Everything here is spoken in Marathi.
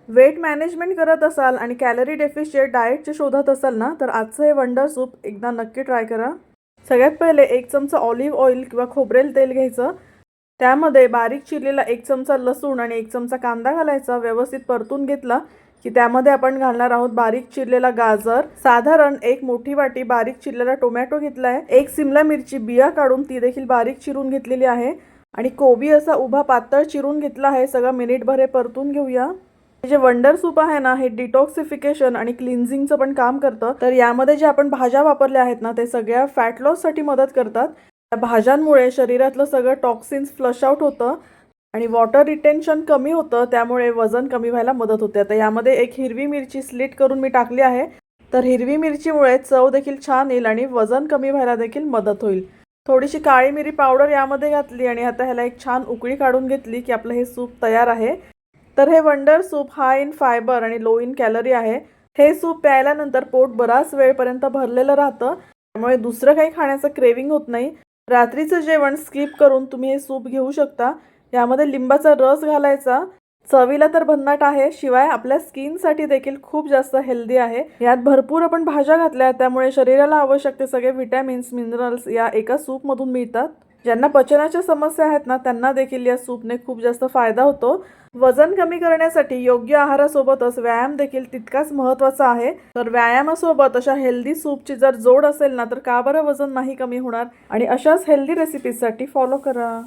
वेट मॅनेजमेंट करत असाल आणि कॅलरी डेफिशिएट डाएटचे शोधत असाल ना, तर आजचं हे वंडर सूप एकदा नक्की ट्राय करा. सगळ्यात पहिले 1 चमचा ऑलिव्ह ऑइल किंवा खोबरेल तेल घ्यायचं. त्यामध्ये बारीक चिरलेला 1 चमचा लसूण आणि 1 चमचा कांदा घालायचा. व्यवस्थित परतून घेतला की त्यामध्ये आपण घालणार आहोत बारीक चिरलेला गाजर, साधारण 1 मोठी वाटी बारीक चिरलेला टोमॅटो घेतलाय, 1 सिमला मिरची बिया काढून ती देखील बारीक चिरून घेतलेली आहे आणि कोबी असा उभा पातळ चिरून घेतला आहे. सगळं मिनिटभर हे परतून घेऊया. जे वंडर सूप आहे ना, हे डिटॉक्सिफिकेशन आणि क्लिन्झिंगचं पण काम करतं. तर यामध्ये जे आपण भाज्या वापरल्या आहेत ना, ते सगळ्या फॅट लॉससाठी मदत करतात. त्या भाज्यांमुळे शरीरातलं सगळं टॉक्सिन्स फ्लश आउट होतं आणि वॉटर रिटेन्शन कमी होतं, त्यामुळे वजन कमी व्हायला मदत होते. आता यामध्ये 1 हिरवी मिरची स्लिट करून मी टाकली आहे. तर हिरवी मिरचीमुळे चव देखील छान येईल आणि वजन कमी व्हायला देखील मदत होईल. थोडीशी काळी मिरी पावडर यामध्ये घातली आणि आता ह्याला एक छान उकळी काढून घेतली की आपलं हे सूप तयार आहे. तर हे wonder soup high in fibre आणि लो इन कॅलरी आहे. हे सूप प्यायल्यानंतर पोट बराच वेळपर्यंत भरलेलं राहतं, त्यामुळे दुसरं काही खाण्याचं क्रेविंग होत नाही. रात्रीचं जेवण स्किप करून तुम्ही हे सूप घेऊ शकता. यामध्ये लिंबाचा रस घालायचा. चवीला तर भन्नाट आहे, शिवाय आपल्या स्किनसाठी देखील खूप जास्त हेल्दी आहे. यात भरपूर आपण भाज्या घातल्या, त्यामुळे शरीराला आवश्यक ते सगळे विटॅमिन्स, मिनरल्स या एका सूपमधून मिळतात. ज्यांना पचनाच्या समस्या आहेत ना, त्यांना देखील या सूपने खूप जास्त फायदा होतो. वजन कमी करण्यासाठी योग्य आहारासोबतच व्यायाम देखील तितकाच महत्त्वाचा आहे. तर व्यायामासोबत अशा हेल्दी सूपची जर जोड असेल ना, तर का बरं वजन नाही कमी होणार. आणि अशाच हेल्दी रेसिपीजसाठी फॉलो करा.